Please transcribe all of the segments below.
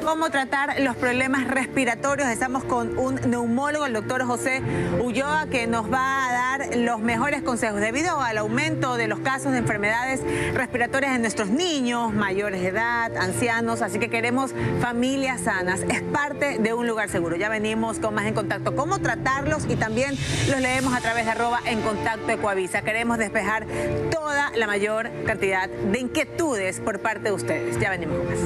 Cómo tratar los problemas respiratorios. Estamos con un neumólogo, el doctor José Ulloa, que nos va a dar los mejores consejos debido al aumento de los casos de enfermedades respiratorias en nuestros niños, mayores de edad, ancianos. Así que queremos familias sanas. Es parte de un lugar seguro. Ya venimos con más En Contacto. Cómo tratarlos y también los leemos a través de @encontacto Ecuavisa. Queremos despejar toda la mayor cantidad de inquietudes por parte de ustedes. Ya venimos más.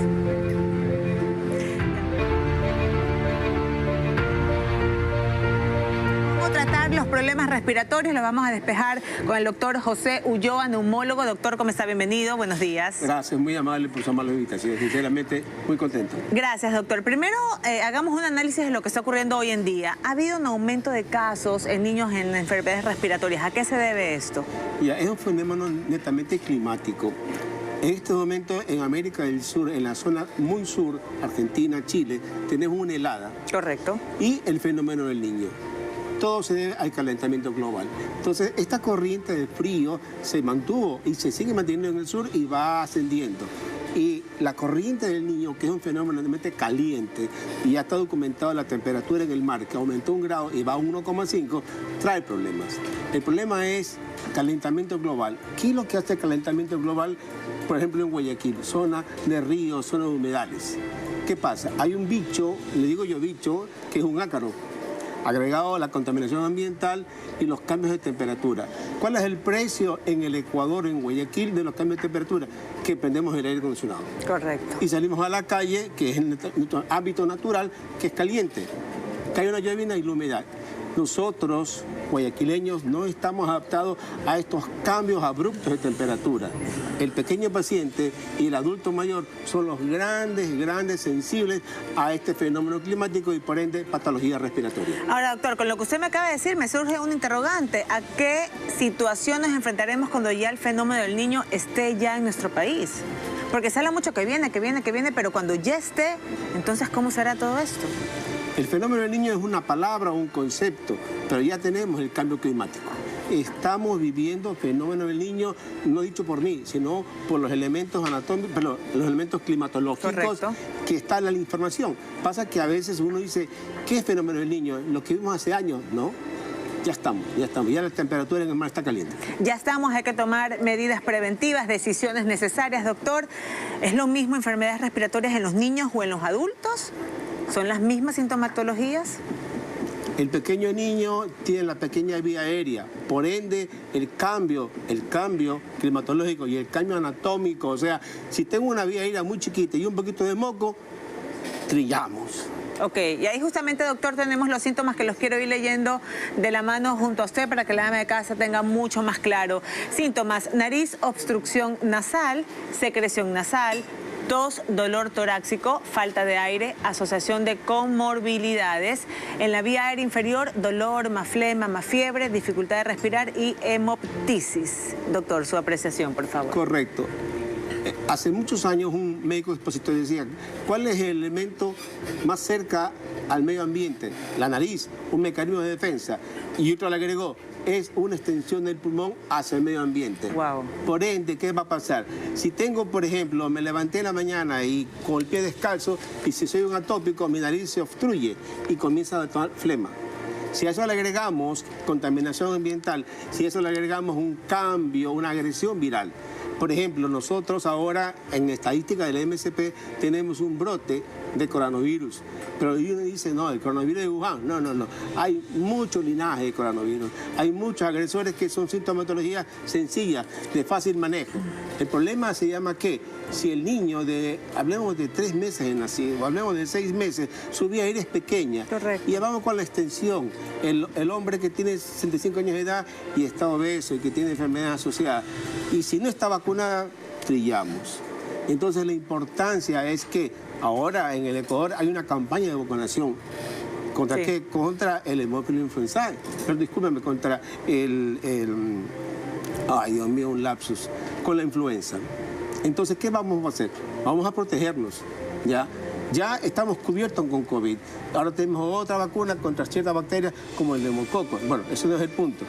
Tratar los problemas respiratorios los vamos a despejar con el doctor José Ulloa, neumólogo. Doctor, ¿cómo está? Bienvenido, buenos días. Gracias, muy amable por su amable invitación, sinceramente muy contento. Gracias, doctor. Primero, hagamos un análisis de lo que está ocurriendo hoy en día. Ha habido un aumento de casos en niños en enfermedades respiratorias. ¿A qué se debe esto? Ya, es un fenómeno netamente climático. En este momento en América del Sur, en la zona muy sur, Argentina, Chile, tenemos una helada. Correcto. Y el fenómeno del niño. Todo se debe al calentamiento global. Entonces, esta corriente de frío se mantuvo y se sigue manteniendo en el sur y va ascendiendo. Y la corriente del niño, que es un fenómeno realmente caliente, y ya está documentado la temperatura en el mar, que aumentó 1 grado y va a 1,5, trae problemas. El problema es calentamiento global. ¿Qué es lo que hace el calentamiento global? Por ejemplo, en Guayaquil, zona de ríos, zona de humedales. ¿Qué pasa? Hay un bicho, le digo yo bicho, que es un ácaro, agregado a la contaminación ambiental y los cambios de temperatura. ¿Cuál es el precio en el Ecuador, en Guayaquil, de los cambios de temperatura? Que prendemos el aire acondicionado. Correcto. Y salimos a la calle, que es nuestro hábito natural, que es caliente. Cae una llovina y la humedad. Nosotros, guayaquileños, no estamos adaptados a estos cambios abruptos de temperatura. El pequeño paciente y el adulto mayor son los grandes sensibles a este fenómeno climático y por ende patología respiratoria. Ahora, doctor, con lo que usted me acaba de decir me surge un interrogante. ¿A qué situación nos enfrentaremos cuando ya el fenómeno del niño esté ya en nuestro país? Porque se habla mucho que viene, pero cuando ya esté, entonces ¿cómo será todo esto? El fenómeno del niño es una palabra, un concepto, pero ya tenemos el cambio climático. Estamos viviendo el fenómeno del niño, no dicho por mí, sino por los elementos anatómicos, perdón, los elementos climatológicos. Correcto. Que está en la información. Pasa que a veces uno dice, ¿qué es fenómeno del niño? Lo que vimos hace años, ¿no? Ya estamos, ya la temperatura en el mar está caliente. Ya estamos, hay que tomar medidas preventivas, decisiones necesarias, doctor. ¿Es lo mismo enfermedades respiratorias en los niños o en los adultos? ¿Son las mismas sintomatologías? El pequeño niño tiene la pequeña vía aérea, por ende el cambio climatológico y el cambio anatómico, o sea, si tengo una vía aérea muy chiquita y un poquito de moco, trillamos. Ok, y ahí justamente, doctor, tenemos los síntomas que los quiero ir leyendo de la mano junto a usted para que la ama de casa tenga mucho más claro. Síntomas: nariz, obstrucción nasal, secreción nasal, tos, dolor torácico, falta de aire, asociación de comorbilidades. En la vía aérea inferior, dolor, más flema, más fiebre, dificultad de respirar y hemoptisis. Doctor, su apreciación, por favor. Correcto. Hace muchos años un médico expositor decía, ¿cuál es el elemento más cerca al medio ambiente? La nariz, un mecanismo de defensa. Y otro le agregó, es una extensión del pulmón hacia el medio ambiente. Wow. Por ende, ¿qué va a pasar? Si tengo, por ejemplo, me levanté en la mañana y con el pie descalzo, y si soy un atópico, mi nariz se obstruye y comienza a tomar flema. Si a eso le agregamos contaminación ambiental, si a eso le agregamos un cambio, una agresión viral. Por ejemplo, nosotros ahora en estadística del MSP tenemos un brote de coronavirus. Pero uno dice, no, el coronavirus de Wuhan. No. Hay mucho linaje de coronavirus. Hay muchos agresores que son sintomatologías sencillas, de fácil manejo. El problema se llama que si el niño hablemos de 3 meses de nacido, o hablemos de 6 meses, su vía aérea es pequeña. Correcto. Y vamos con la extensión. El hombre que tiene 65 años de edad y está obeso y que tiene enfermedades asociadas. Y si no está vacunada, trillamos. Entonces la importancia es que ahora en el Ecuador hay una campaña de vacunación. ¿Contra qué? Contra el hemófilo influenzae. Pero discúlpeme, contra ay, Dios mío, un lapsus. Con la influenza. Entonces, ¿qué vamos a hacer? Vamos a protegernos, ¿ya? Ya estamos cubiertos con COVID. Ahora tenemos otra vacuna contra ciertas bacterias como el neumococo. Bueno, eso no es el punto.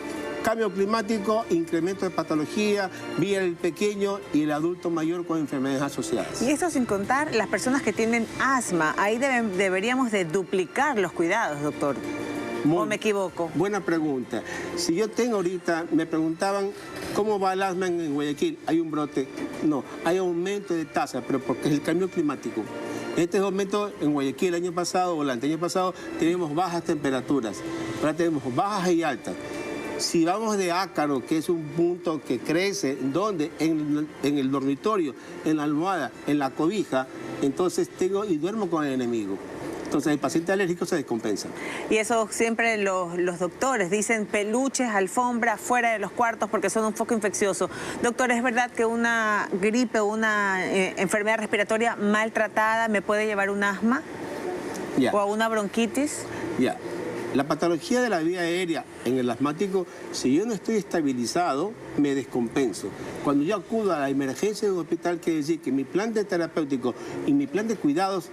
Cambio climático, incremento de patología, vía el pequeño y el adulto mayor con enfermedades asociadas. Y esto sin contar las personas que tienen asma. Ahí deberíamos de duplicar los cuidados, doctor. ¿O me equivoco? Buena pregunta. Si yo tengo ahorita, me preguntaban cómo va el asma en Guayaquil. ¿Hay un brote? No, hay aumento de tasa, pero porque es el cambio climático. En este momento en Guayaquil el año pasado o el anteaño pasado teníamos bajas temperaturas, ahora tenemos bajas y altas. Si vamos de ácaro, que es un punto que crece, ¿dónde? En el dormitorio, en la almohada, en la cobija, entonces tengo y duermo con el enemigo. Entonces el paciente alérgico se descompensa. Y eso siempre los doctores dicen peluches, alfombra, fuera de los cuartos porque son un foco infeccioso. Doctor, ¿es verdad que una gripe o una enfermedad respiratoria maltratada me puede llevar un asma? ¿O a una bronquitis? Ya. La patología de la vía aérea en el asmático, si yo no estoy estabilizado, me descompenso. Cuando yo acudo a la emergencia de un hospital, quiere decir que mi plan de terapéutico y mi plan de cuidados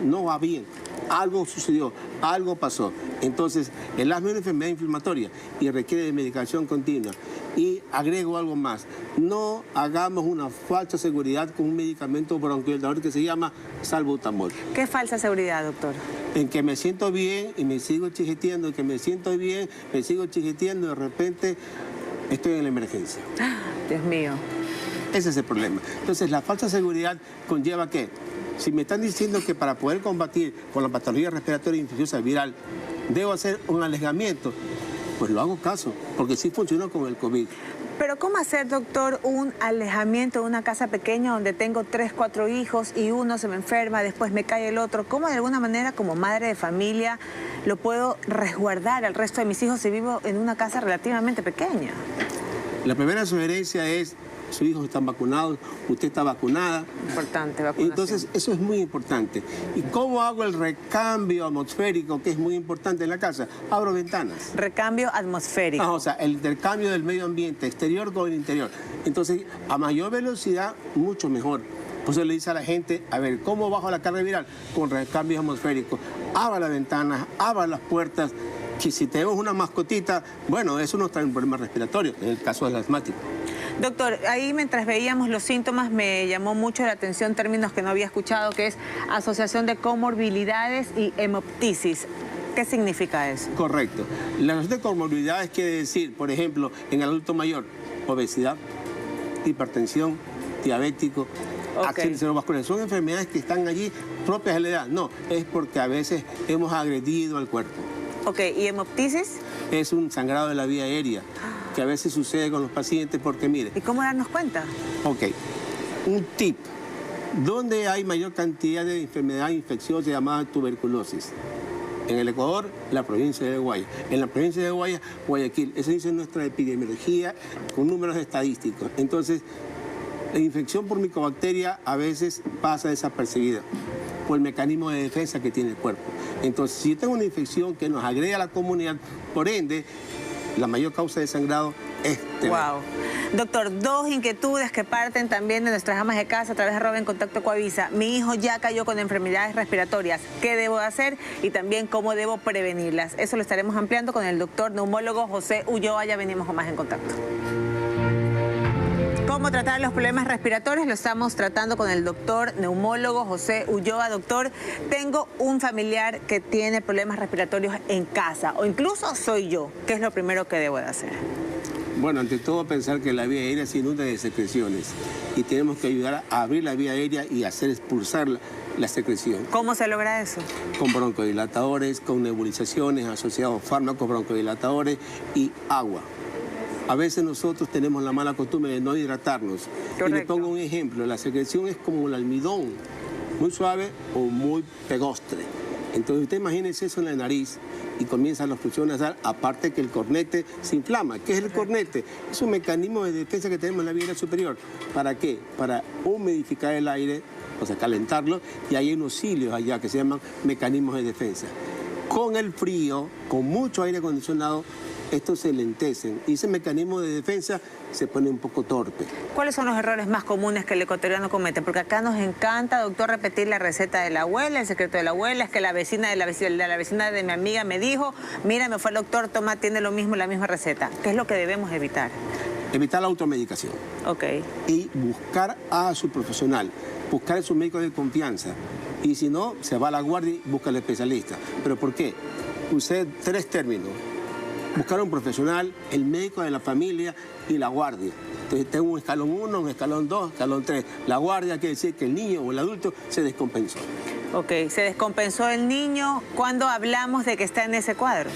no va bien. Algo sucedió, algo pasó. Entonces, el asma es una enfermedad inflamatoria y requiere de medicación continua. Y agrego algo más, no hagamos una falsa seguridad con un medicamento bronquidilatador que se llama salbutamol. ¿Qué falsa seguridad, doctor? En que me siento bien y me sigo chijeteando, en que me siento bien, me sigo chijeteando y de repente estoy en la emergencia. Dios mío. Ese es el problema. Entonces, la falsa seguridad conlleva ¿qué? Si me están diciendo que para poder combatir con la patología respiratoria infecciosa viral debo hacer un alejamiento, pues lo hago caso, porque sí funcionó con el COVID. Pero ¿cómo hacer, doctor, un alejamiento de una casa pequeña donde tengo 3, 4 hijos y uno se me enferma, después me cae el otro? ¿Cómo de alguna manera, como madre de familia, lo puedo resguardar al resto de mis hijos si vivo en una casa relativamente pequeña? La primera sugerencia es: sus hijos están vacunados, usted está vacunada. Importante, vacunación. Entonces, eso es muy importante. ¿Y cómo hago el recambio atmosférico, que es muy importante en la casa? Abro ventanas. Recambio atmosférico. O sea, el intercambio del medio ambiente exterior con el interior. Entonces, a mayor velocidad, mucho mejor. Por eso le dice a la gente, a ver, ¿cómo bajo la carga viral? Con recambio atmosférico. Abra las ventanas, abra las puertas, que si tenemos una mascotita, bueno, eso nos trae un problema respiratorio, en el caso del asmático. Doctor, ahí mientras veíamos los síntomas me llamó mucho la atención términos que no había escuchado, que es asociación de comorbilidades y hemoptisis. ¿Qué significa eso? Correcto. La asociación de comorbilidades quiere decir, por ejemplo, en el adulto mayor, obesidad, hipertensión, diabético, accidente cerebrovascular. Son enfermedades que están allí propias de la edad. No, es porque a veces hemos agredido al cuerpo. Ok, ¿y hemoptisis? Es un sangrado de la vía aérea, que a veces sucede con los pacientes porque, mire... ¿Y cómo darnos cuenta? Ok, un tip. ¿Dónde hay mayor cantidad de enfermedad infecciosa llamada tuberculosis? En el Ecuador, la provincia de Guaya. En la provincia de Guaya, Guayaquil. Eso dice nuestra epidemiología con números estadísticos. Entonces, la infección por micobacteria a veces pasa desapercibida por el mecanismo de defensa que tiene el cuerpo. Entonces, si yo tengo una infección que nos agrega a la comunidad, por ende, la mayor causa de sangrado es TB. Wow. Doctor, 2 inquietudes que parten también de nuestras amas de casa a través de @en contacto Coavisa. Mi hijo ya cayó con enfermedades respiratorias. ¿Qué debo hacer? Y también cómo debo prevenirlas. Eso lo estaremos ampliando con el doctor neumólogo José Ulloa. Ya venimos con más En Contacto. ¿Cómo tratar los problemas respiratorios? Lo estamos tratando con el doctor neumólogo José Ulloa. Doctor, tengo un familiar que tiene problemas respiratorios en casa o incluso soy yo. ¿Qué es lo primero que debo de hacer? Bueno, ante todo pensar que la vía aérea se inunda de secreciones y tenemos que ayudar a abrir la vía aérea y hacer expulsar la secreción. ¿Cómo se logra eso? Con broncodilatadores, con nebulizaciones asociados a fármacos broncodilatadores y agua. A veces nosotros tenemos la mala costumbre de no hidratarnos. Correcto. Y le pongo un ejemplo, la secreción es como el almidón, muy suave o muy pegostre. Entonces usted imagínese eso en la nariz y comienza la obstrucción nasal, aparte que el cornete se inflama. ¿Qué es el cornete? Es un mecanismo de defensa que tenemos en la vía aérea superior. ¿Para qué? Para humidificar el aire, o sea, calentarlo, y hay unos cilios allá que se llaman mecanismos de defensa. Con el frío, con mucho aire acondicionado, estos se lentecen y ese mecanismo de defensa se pone un poco torpe. ¿Cuáles son los errores más comunes que el ecuatoriano comete? Porque acá nos encanta, doctor, repetir la receta de la abuela, el secreto de la abuela, es que la vecina de la vecina de mi amiga me dijo, mira, me fue el doctor, toma, tiene lo mismo, la misma receta. ¿Qué es lo que debemos evitar? Evitar la automedicación. Ok. Y buscar a su profesional, buscar a su médico de confianza. Y si no, se va a la guardia y busca al especialista. ¿Pero por qué? Usé 3 términos. Buscar a un profesional, el médico de la familia y la guardia. Entonces tengo un escalón 1, un escalón 2, escalón 3. La guardia quiere decir que el niño o el adulto se descompensó. Ok, se descompensó el niño. ¿Cuándo hablamos de que está en ese cuadro?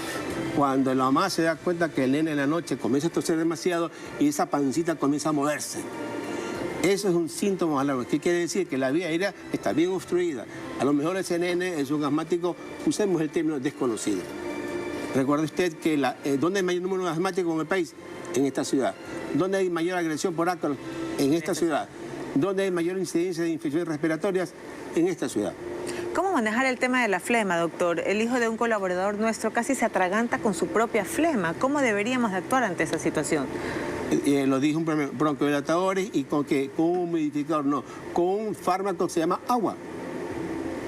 Cuando la mamá se da cuenta que el nene en la noche comienza a toser demasiado y esa pancita comienza a moverse. Eso es un síntoma alarmante. ¿Qué quiere decir? Que la vía aérea está bien obstruida. A lo mejor ese nene es un asmático, usemos el término desconocido. Recuerde usted que ¿dónde hay mayor número de asmáticos en el país? En esta ciudad. ¿Dónde hay mayor agresión por ácaros? En esta ciudad. ¿Dónde hay mayor incidencia de infecciones respiratorias? En esta ciudad. ¿Cómo manejar el tema de la flema, doctor? El hijo de un colaborador nuestro casi se atraganta con su propia flema. ¿Cómo deberíamos de actuar ante esa situación? Lo dijo un broncodilatadores y con un humidificador, no, con un fármaco que se llama agua.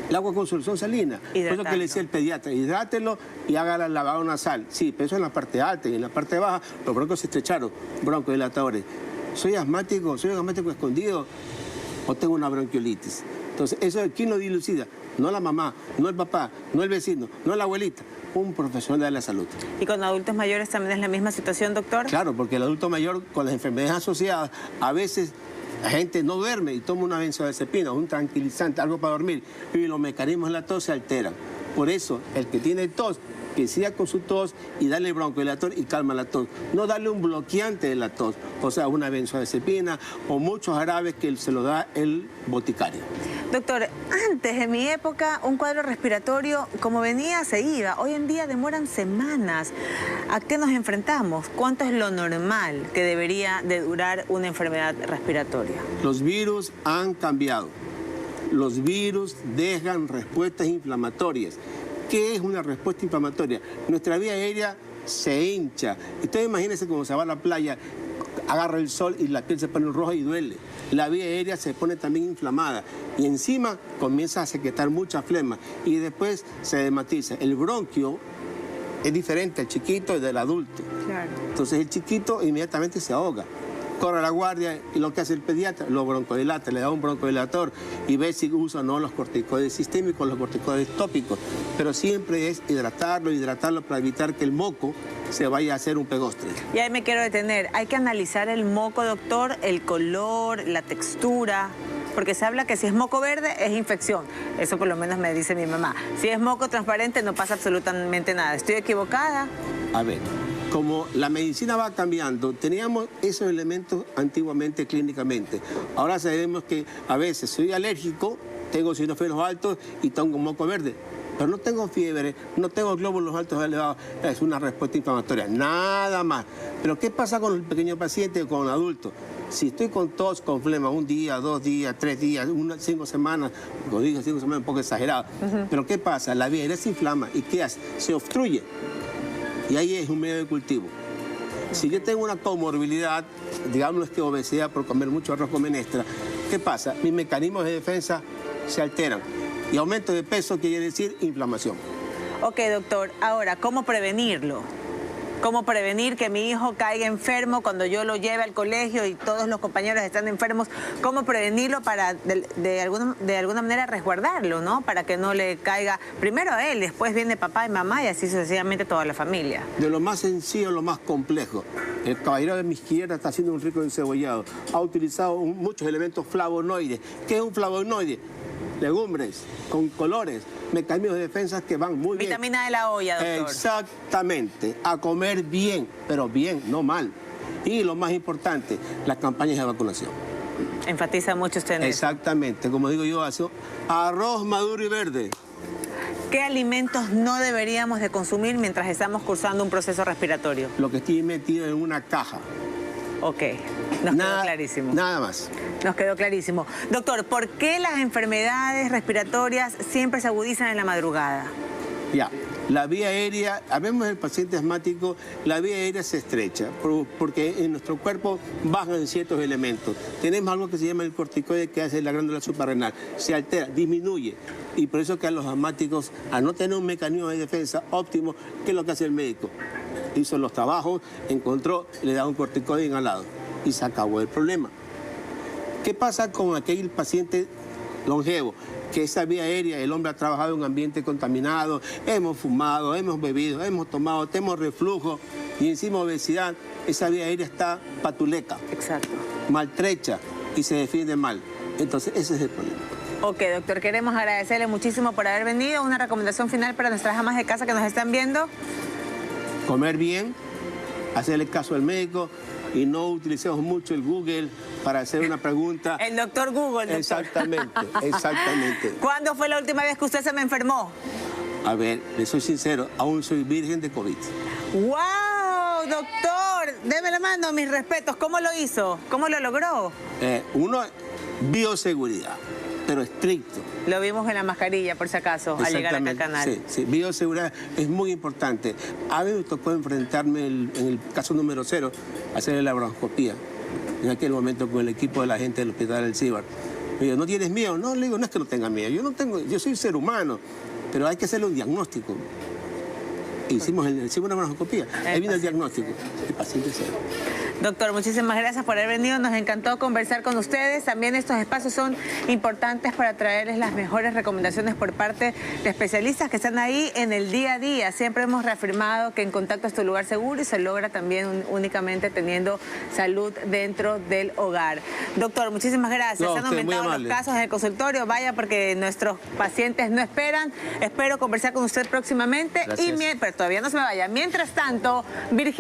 El agua con solución salina. Por eso que le decía el pediatra, hidrátelo y haga la lavado nasal. Sí, pero eso en la parte alta y en la parte baja los broncos se estrecharon, broncodilatadores. ¿Soy asmático escondido o tengo una bronquiolitis? Entonces, eso ¿quién lo dilucida? No la mamá, no el papá, no el vecino, no la abuelita, un profesional de la salud. ¿Y con adultos mayores también es la misma situación, doctor? Claro, porque el adulto mayor con las enfermedades asociadas, a veces la gente no duerme y toma una benzodiazepina, un tranquilizante, algo para dormir, y los mecanismos de la tos se alteran. Por eso, el que tiene tos, que siga con su tos y darle broncodilatador y calma la tos. No darle un bloqueante de la tos, o sea, una benzodiazepina o muchos jarabes que se lo da el boticario. Doctor, antes de mi época, un cuadro respiratorio, como venía, se iba. Hoy en día demoran semanas. ¿A qué nos enfrentamos? ¿Cuánto es lo normal que debería de durar una enfermedad respiratoria? Los virus han cambiado. Los virus dejan respuestas inflamatorias. ¿Qué es una respuesta inflamatoria? Nuestra vía aérea se hincha. Ustedes imagínense cómo se va a la playa, agarra el sol y la piel se pone roja y duele. La vía aérea se pone también inflamada y encima comienza a secretar mucha flema y después se dematiza. El bronquio es diferente al chiquito y del adulto. Claro. Entonces el chiquito inmediatamente se ahoga. Corre a la guardia y lo que hace el pediatra, lo broncodilata, le da un broncodilatador y ve si usa o no los corticoides sistémicos, los corticoides tópicos. Pero siempre es hidratarlo para evitar que el moco se vaya a hacer un pegostre. Y ahí me quiero detener. Hay que analizar el moco, doctor, el color, la textura, porque se habla que si es moco verde es infección. Eso por lo menos me dice mi mamá. Si es moco transparente no pasa absolutamente nada. ¿Estoy equivocada? A ver, como la medicina va cambiando, teníamos esos elementos antiguamente clínicamente. Ahora sabemos que a veces soy alérgico, tengo eosinófilos altos y tengo un moco verde. Pero no tengo fiebre, no tengo glóbulos altos elevados, es una respuesta inflamatoria, nada más. Pero ¿qué pasa con el pequeño paciente o con el adulto? Si estoy con tos, con flema, 1 día, 2 días, 3 días, 5 semanas, lo digo 5 semanas un poco exagerado, pero ¿qué pasa? La vía aérea se inflama y ¿qué hace? Se obstruye y ahí es un medio de cultivo. Si yo tengo una comorbilidad, digamos que obesidad por comer mucho arroz con menestra, ¿qué pasa? Mis mecanismos de defensa se alteran. Y aumento de peso quiere decir inflamación. Ok, doctor. Ahora, ¿cómo prevenirlo? ¿Cómo prevenir que mi hijo caiga enfermo cuando yo lo lleve al colegio y todos los compañeros están enfermos? ¿Cómo prevenirlo para de alguna manera resguardarlo, ¿no? Para que no le caiga primero a él, después viene papá y mamá y así sucesivamente toda la familia. De lo más sencillo a lo más complejo. El caballero de mi izquierda está haciendo un rico encebollado. Ha utilizado muchos elementos flavonoides. ¿Qué es un flavonoide? Legumbres, con colores, mecanismos de defensa que van muy bien. Vitamina de la olla, doctor. Exactamente, a comer bien, pero bien, no mal. Y lo más importante, las campañas de vacunación. Enfatiza mucho usted en eso. Exactamente, como digo yo, arroz maduro y verde. ¿Qué alimentos no deberíamos de consumir mientras estamos cursando un proceso respiratorio? Lo que estoy metido en una caja. Ok, nos quedó clarísimo. Nada más. Nos quedó clarísimo. Doctor, ¿por qué las enfermedades respiratorias siempre se agudizan en la madrugada? Ya, La vía aérea, habemos el paciente asmático, la vía aérea se estrecha porque en nuestro cuerpo bajan ciertos elementos. Tenemos algo que se llama el corticoide que hace la glándula suprarrenal. Se altera, disminuye. Y por eso que a los asmáticos, al no tener un mecanismo de defensa óptimo, ¿qué es lo que hace el médico? Hizo los trabajos, encontró, le da un corticoide inhalado y se acabó el problema. ¿Qué pasa con aquel paciente longevo? Que esa vía aérea, el hombre ha trabajado en un ambiente contaminado, hemos fumado, hemos bebido, hemos tomado, tenemos reflujo y encima obesidad, esa vía aérea está patuleca, exacto, maltrecha y se defiende mal. Entonces ese es el problema. Ok, doctor, queremos agradecerle muchísimo por haber venido. Una recomendación final para nuestras amas de casa que nos están viendo. Comer bien, hacerle caso al médico y no utilicemos mucho el Google para hacer una pregunta. El doctor Google, doctor. Exactamente, exactamente. ¿Cuándo fue la última vez que usted se me enfermó? A ver, le soy sincero, aún soy virgen de COVID. ¡Wow, doctor! Deme la mano, mis respetos. ¿Cómo lo hizo? ¿Cómo lo logró? Uno, bioseguridad, pero estricto. Lo vimos en la mascarilla, por si acaso, al llegar acá al canal. Sí, sí, bioseguridad es muy importante. A mí me tocó enfrentarme en el caso número 0, hacer la laparoscopía. En aquel momento con el equipo de la gente del hospital del Cibar. Me dijo, ¿no tienes miedo? No, le digo, no es que no tenga miedo. Yo soy ser humano, pero hay que hacerle un diagnóstico. Hicimos una laparoscopía. Ahí vino el diagnóstico. El paciente cero. Doctor, muchísimas gracias por haber venido. Nos encantó conversar con ustedes. También estos espacios son importantes para traerles las mejores recomendaciones por parte de especialistas que están ahí en el día a día. Siempre hemos reafirmado que En Contacto es tu lugar seguro y se logra también únicamente teniendo salud dentro del hogar. Doctor, muchísimas gracias. No, han aumentado los casos en el consultorio. Vaya, porque nuestros pacientes no esperan. Espero conversar con usted próximamente. Gracias. Pero todavía no se me vaya. Mientras tanto, Virginia.